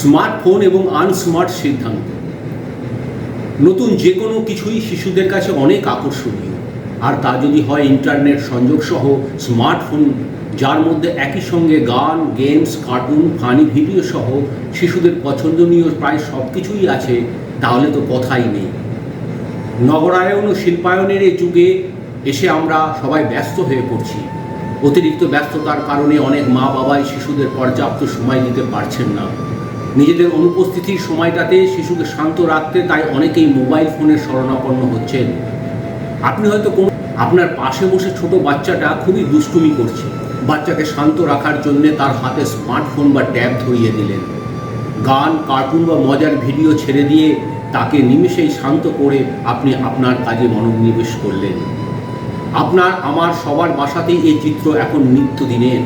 Smartphone এবং unsmart সিদ্ধান্ত। নতুন যে কোনো কিছুই শিশুদের কাছে অনেক আকর্ষণীয়, আর তা যদি হয় ইন্টারনেট সংযোগ সহ স্মার্টফোন, যার মধ্যে একই সঙ্গে গান, গেমস, কার্টুন, ফানি ভিডিও সহ শিশুদের পছন্দনীয় প্রায় সব কিছুই আছে, তাহলে তো কথাই নেই। নগরায়ন ও শিল্পায়নের এই যুগে এসে আমরা সবাই ব্যস্ত হয়ে পড়ছি। অতিরিক্ত ব্যস্ততার কারণে অনেক মা বাবাই শিশুদের পর্যাপ্ত সময় দিতে পারছেন না। নিজেদের অনুপস্থিতির সময়টাতে শিশুকে শান্ত রাখতে তাই অনেকেই মোবাইল ফোনের শরণাপন্ন হচ্ছেন। আপনি হয়তো আপনার পাশে বসে ছোট বাচ্চাটা খুবই দুষ্টুমি করছে, বাচ্চাকে শান্ত রাখার জন্য তার হাতে স্মার্টফোন বা ট্যাব ধরিয়ে দিলেন। গান, কার্টুন বা মজার ভিডিও ছেড়ে দিয়ে তাকে নিমেষেই শান্ত করে আপনি আপনার কাজে মনোনিবেশ করলেন। আপনার আমার সবার বাসাতেই এই চিত্র এখন নিত্যদিনের।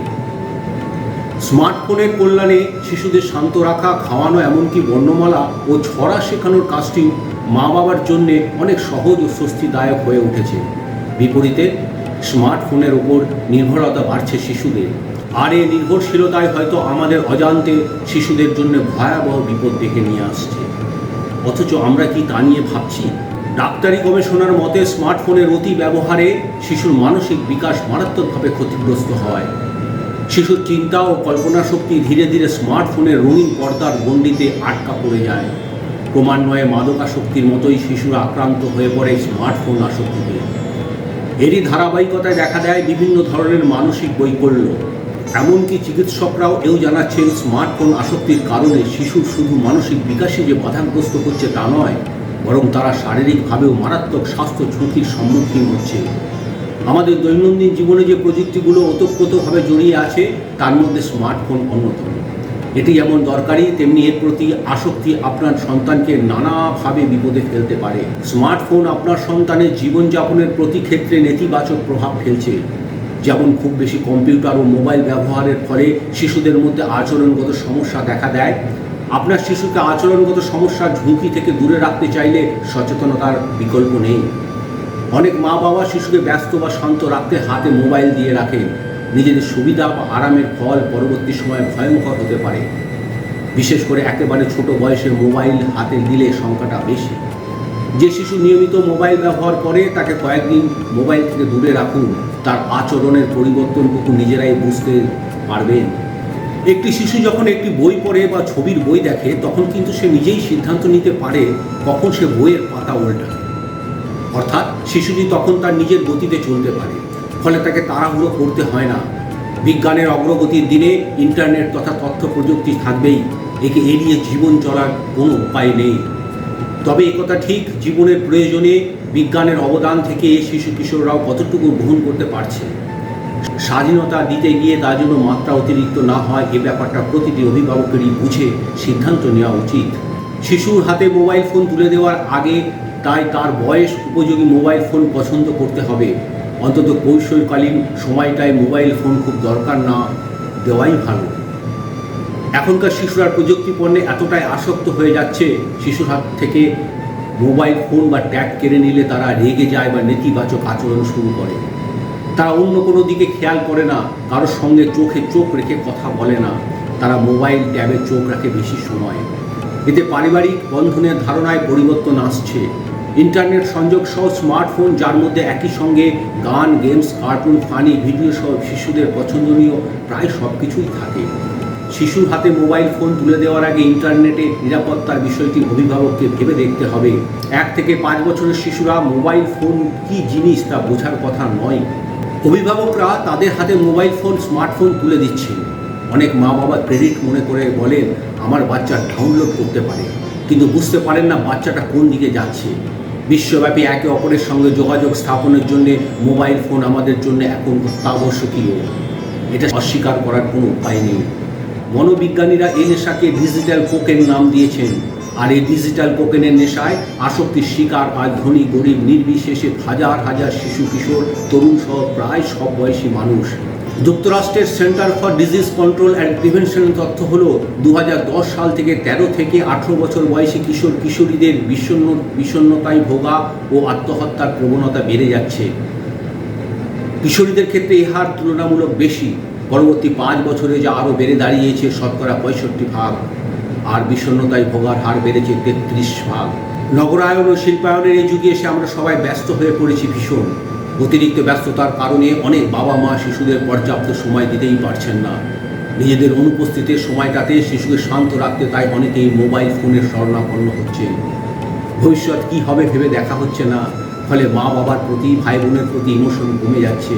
স্মার্টফোনের কল্যাণে শিশুদের শান্ত রাখা, খাওয়ানো, এমনকি বর্ণমালা ও ছড়া শেখানোর কাজটি মা বাবার জন্যে অনেক সহজ ও স্বস্তিদায়ক হয়ে উঠেছে। বিপরীতে স্মার্টফোনের ওপর নির্ভরতা বাড়ছে শিশুদের, আর এই নির্ভরশীলতায় হয়তো আমাদের অজান্তে শিশুদের জন্য ভয়াবহ বিপদ ডেকে নিয়ে আসছে। অথচ আমরা কি তা নিয়ে ভাবছি? ডাক্তারি গবেষণার মতে স্মার্টফোনের অতি ব্যবহারে শিশুর মানসিক বিকাশ মারাত্মকভাবে ক্ষতিগ্রস্ত হয়। শিশুর চিন্তা ও কল্পনা শক্তি ধীরে ধীরে স্মার্টফোনের রঙিন পর্দার গণ্ডিতে আটকা পড়ে যায়। ক্রমান্বয়ে মাদকাসক্তির মতোই শিশুরা আক্রান্ত হয়ে পড়ে স্মার্টফোন আসক্তিতে। এরই ধারাবাহিকতায় দেখা দেয় বিভিন্ন ধরনের মানসিক বৈকল্য। এমনকি চিকিৎসকরাও জানাচ্ছেন, স্মার্টফোন আসক্তির কারণে শিশুর শুধু মানসিক বিকাশে যে বাধাগ্রস্ত হচ্ছে তা নয়, বরং তারা শারীরিকভাবেও মারাত্মক স্বাস্থ্য ঝুঁকির সম্মুখীন হচ্ছে। আমাদের দৈনন্দিন জীবনে যে প্রযুক্তিগুলো ওতপ্রোতভাবে জড়িয়ে আছে, তার মধ্যে স্মার্টফোন অন্যতম। এটি যেমন দরকারি, তেমনি এর প্রতি আসক্তি আপনার সন্তানকে নানাভাবে বিপদে ফেলতে পারে। স্মার্টফোন আপনার সন্তানের জীবনযাপনের প্রতি ক্ষেত্রে নেতিবাচক প্রভাব ফেলছে। যেমন খুব বেশি কম্পিউটার ও মোবাইল ব্যবহারের ফলে শিশুদের মধ্যে আচরণগত সমস্যা দেখা দেয়। আপনার শিশুকে আচরণগত সমস্যার ঝুঁকি থেকে দূরে রাখতে চাইলে সচেতনতার বিকল্প নেই। অনেক মা বাবা শিশুকে ব্যস্ত বা শান্ত রাখতে হাতে মোবাইল দিয়ে রাখেন। নিজেদের সুবিধা বা আরামের ফল পরবর্তী সময়ে ভয়ঙ্কর হতে পারে। বিশেষ করে একেবারে ছোট বয়সে মোবাইল হাতে দিলে সংখ্যাটা বেশি। যে শিশু নিয়মিত মোবাইল ব্যবহার করে তাকে কয়েকদিন মোবাইল থেকে দূরে রাখুন, তার আচরণের পরিবর্তনটুকু নিজেরাই বুঝতে পারবেন। একটি শিশু যখন একটি বই পড়ে বা ছবির বই দেখে, তখন কিন্তু সে নিজেই সিদ্ধান্ত নিতে পারে কখন সে বইয়ের পাতা উল্টাবে। অর্থাৎ শিশুটি তখন তার নিজের গতিতে চলতে পারে, ফলে তাকে তাড়াহুড়ো করতে হয় না। বিজ্ঞানের অগ্রগতির দিনে ইন্টারনেট তথা তথ্য প্রযুক্তি থাকবেই, একে এড়িয়ে জীবন চলার কোনো উপায় নেই। তবে একথা ঠিক, জীবনের প্রয়োজনে বিজ্ঞানের অবদান থেকে শিশু কিশোররাও কতটুকু গ্রহণ করতে পারছে। স্বাধীনতা দিতে গিয়ে তার জন্য মাত্রা অতিরিক্ত না হয়, এ ব্যাপারটা প্রতিটি অভিভাবকেরই বুঝে সিদ্ধান্ত নেওয়া উচিত। শিশুর হাতে মোবাইল ফোন তুলে দেওয়ার আগে তাই তার বয়স উপযোগী মোবাইল ফোন পছন্দ করতে হবে। অন্তত কৈশোরকালীন সময়টায় মোবাইল ফোন খুব দরকার না দেওয়াই ভালো। এখনকার শিশুরা প্রযুক্তি পণ্যে এতটাই আসক্ত হয়ে যাচ্ছে, শিশুর হাত থেকে মোবাইল ফোন বা ট্যাব কেড়ে নিলে তারা রেগে যায় বা নেতিবাচক আচরণ শুরু করে। তারা অন্য কোনো দিকে খেয়াল করে না, কারোর সঙ্গে চোখে চোখ রেখে কথা বলে না। তারা মোবাইল ট্যাবে চোখ রাখে বেশি সময়। এতে পারিবারিক বন্ধনের ধারণায় পরিবর্তন আসছে। ইন্টারনেট সংযোগ সহ স্মার্টফোন, যার মধ্যে একই সঙ্গে গান, গেমস, কার্টুন, ফানি ভিডিও সহ শিশুদের পছন্দনীয় প্রায় সব কিছুই থাকে। শিশুর হাতে মোবাইল ফোন তুলে দেওয়ার আগে ইন্টারনেটে নিরাপত্তার বিষয়টি অভিভাবককে ভেবে দেখতে হবে। 1 থেকে 5 বছরের শিশুরা মোবাইল ফোন কী জিনিস তা বোঝার কথা নয়। অভিভাবকরা তাদের হাতে মোবাইল ফোন, স্মার্টফোন তুলে দিচ্ছেন। অনেক মা বাবা ক্রেডিট মনে করে বলেন আমার বাচ্চা ডাউনলোড করতে পারে, কিন্তু বুঝতে পারেন না বাচ্চাটা কোন দিকে যাচ্ছে। বিশ্বব্যাপী একে অপরের সঙ্গে যোগাযোগ স্থাপনের জন্য মোবাইল ফোন আমাদের জন্য এখন অত্যাবশ্যকীয়। এটা অস্বীকার করার কোনো উপায় নেই। মনোবিজ্ঞানীরা এই নেশাকে ডিজিটাল কোকেন নাম দিয়েছেন। আর এই ডিজিটাল কোকেনের নেশায় আসক্তির শিকার আজ ধনী গরিব নির্বিশেষে হাজার হাজার শিশু কিশোর, তরুণ সহ প্রায় সব বয়সী মানুষ। যুক্তরাষ্ট্রের centre for disease control and প্রিভেনশনের তথ্য হলো 2010 সাল থেকে 13 থেকে 18 বছর বয়সী কিশোর কিশোরীদের বিষণ্ণতায় ভোগা ও আত্মহত্যার প্রবণতা বেড়ে যাচ্ছে। কিশোরীদের ক্ষেত্রে এই হার তুলনামূলক বেশি। পরবর্তী 5 বছরে যা আরও বেড়ে দাঁড়িয়েছে 65%। আর বিষণ্ণতায় ভোগার হার বেড়েছে 33 ভাগ। নগরায়ন ও শিল্পায়নের এই যুগে এসে আমরা সবাই ব্যস্ত হয়ে পড়েছি ভীষণ। অতিরিক্ত ব্যস্ততার কারণে অনেক বাবা মা শিশুদের পর্যাপ্ত সময় দিতেই পারছেন না। নিজেদের অনুপস্থিতির সময়টাতে শিশুকে শান্ত রাখতে তাই অনেকেই মোবাইল ফোনের শরণাপন্ন হচ্ছে। ভবিষ্যৎ কী হবে ভেবে দেখা হচ্ছে না, ফলে মা বাবার প্রতি, ভাই বোনের প্রতি ইমোশন কমে যাচ্ছে।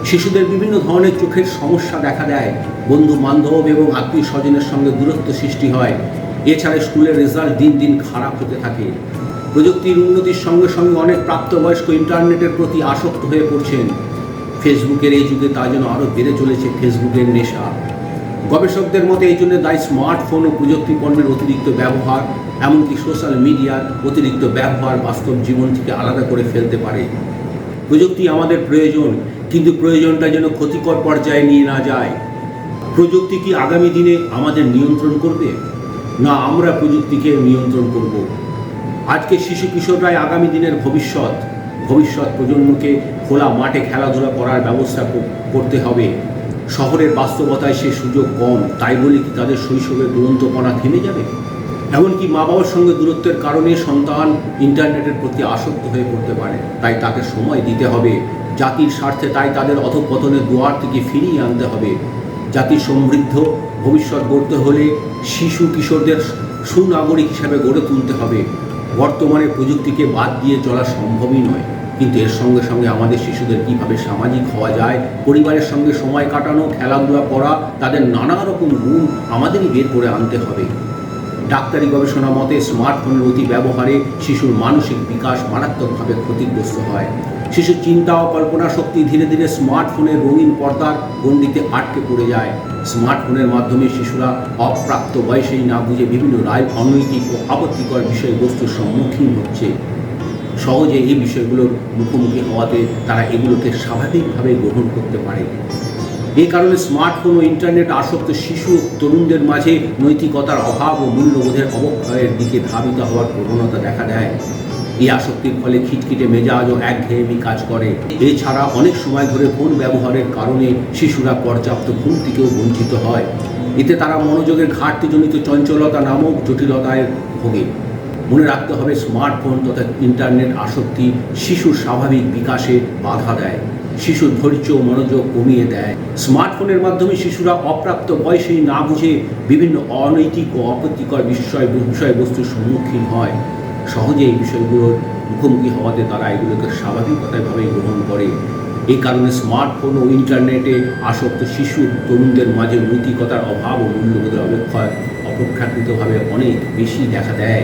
শিশুদের বিভিন্ন ধরনের চোখের সমস্যা দেখা দেয়, বন্ধু বান্ধব এবং আত্মীয় স্বজনের সঙ্গে দূরত্ব সৃষ্টি হয়। এছাড়া স্কুলের রেজাল্ট দিন দিন খারাপ হতে থাকে। প্রযুক্তির উন্নতির সঙ্গে সঙ্গে অনেক প্রাপ্তবয়স্ক ইন্টারনেটের প্রতি আসক্ত হয়ে পড়ছেন। ফেসবুকের এই যুগে তা যেন আরও বেড়ে চলেছে ফেসবুকের নেশা। গবেষকদের মতে এই জন্য দায়ী স্মার্টফোন ও প্রযুক্তি পণ্যের অতিরিক্ত ব্যবহার, এমনকি সোশ্যাল মিডিয়ার অতিরিক্ত ব্যবহার বাস্তব জীবন থেকে আলাদা করে ফেলতে পারে। প্রযুক্তি আমাদের প্রয়োজন, কিন্তু প্রয়োজনটা যেন ক্ষতিকর পর্যায়ে নিয়ে না যায়। প্রযুক্তি কি আগামী দিনে আমাদের নিয়ন্ত্রণ করবে, না আমরা প্রযুক্তিকে নিয়ন্ত্রণ করব? আজকে শিশু কিশোররাই আগামী দিনের ভবিষ্যৎ। ভবিষ্যৎ প্রজন্মকে খোলা মাঠে খেলাধুলা করার ব্যবস্থা করতে হবে। শহরের বাস্তবতায় সে সুযোগ কম, তাই বলে কি তাদের শৈশবের দুরন্তপনা থেমে যাবে? এমনকি মা বাবার সঙ্গে দূরত্বের কারণে সন্তান ইন্টারনেটের প্রতি আসক্ত হয়ে পড়তে পারে। তাই তাকে সময় দিতে হবে। জাতির স্বার্থে তাই তাদের অধঃপতনের দুয়ার থেকে ফিরিয়ে আনতে হবে। জাতির সমৃদ্ধ ভবিষ্যৎ গড়তে হলে শিশু কিশোরদের সুনাগরিক হিসাবে গড়ে তুলতে হবে। বর্তমানে প্রযুক্তিকে বাদ দিয়ে চলা সম্ভবই নয়, কিন্তু এর সঙ্গে সঙ্গে আমাদের শিশুদের কীভাবে সামাজিক হওয়া যায়, পরিবারের সঙ্গে সময় কাটানো, খেলাধুলা করা, তাদের নানা রকম গুণ আমাদেরই বের করে আনতে হবে। ডাক্তারি গবেষণা মতে স্মার্টফোনের অতি ব্যবহারে শিশুর মানসিক বিকাশ মারাত্মকভাবে ক্ষতিগ্রস্ত হয়। শিশুর চিন্তা ও কল্পনা শক্তি ধীরে ধীরে স্মার্টফোনের রঙিন পর্দার গণ্ডিতে আটকে পড়ে যায়। স্মার্টফোনের মাধ্যমে শিশুরা অপ্রাপ্ত বয়সেই না বুঝে বিভিন্ন অনৈতিক ও আপত্তিকর বিষয়বস্তুর সম্মুখীন হচ্ছে। সহজে এই বিষয়গুলোর মুখোমুখি হওয়াতে তারা এগুলোকে স্বাভাবিকভাবে গ্রহণ করতে পারে। এই কারণে স্মার্টফোন ও ইন্টারনেট আসক্ত শিশু তরুণদের মাঝে নৈতিকতার অভাব ও মূল্যবোধের অবক্ষয়ের দিকে ধাবিত হওয়ার প্রবণতা দেখা দেয়। এই আসক্তির ফলে খিটখিটে মেজাজ ও একঘেয়েমি কাজ করে। এছাড়া অনেক সময় ধরে ফোন ব্যবহারের কারণে শিশুরা পর্যাপ্ত ঘুম থেকেও বঞ্চিত হয়। এতে তারা মনোযোগের ঘাটতিজনিত চঞ্চলতা নামক জটিলতায় ভোগে। মনে রাখতে হবে, স্মার্টফোন তথা ইন্টারনেট আসক্তি শিশুর স্বাভাবিক বিকাশে বাধা দেয়, শিশুর ধৈর্য ও মনোযোগ কমিয়ে দেয়। স্মার্টফোনের মাধ্যমে শিশুরা অপ্রাপ্ত বয়সেই না বুঝে বিভিন্ন অনৈতিক ও আপত্তিকর বিষয়বস্তুর সম্মুখীন হয়। সহজে এই বিষয়গুলোর মুখোমুখি হওয়াতে তারা এগুলোকে স্বাভাবিকতাভাবেই গ্রহণ করে। এই কারণে স্মার্টফোন ও ইন্টারনেটে আসক্ত শিশু তরুণদের মাঝে নৈতিকতার অভাব ও মূল্যবোধের অবক্ষয় অপেক্ষাকৃতভাবে অনেক বেশি দেখা দেয়।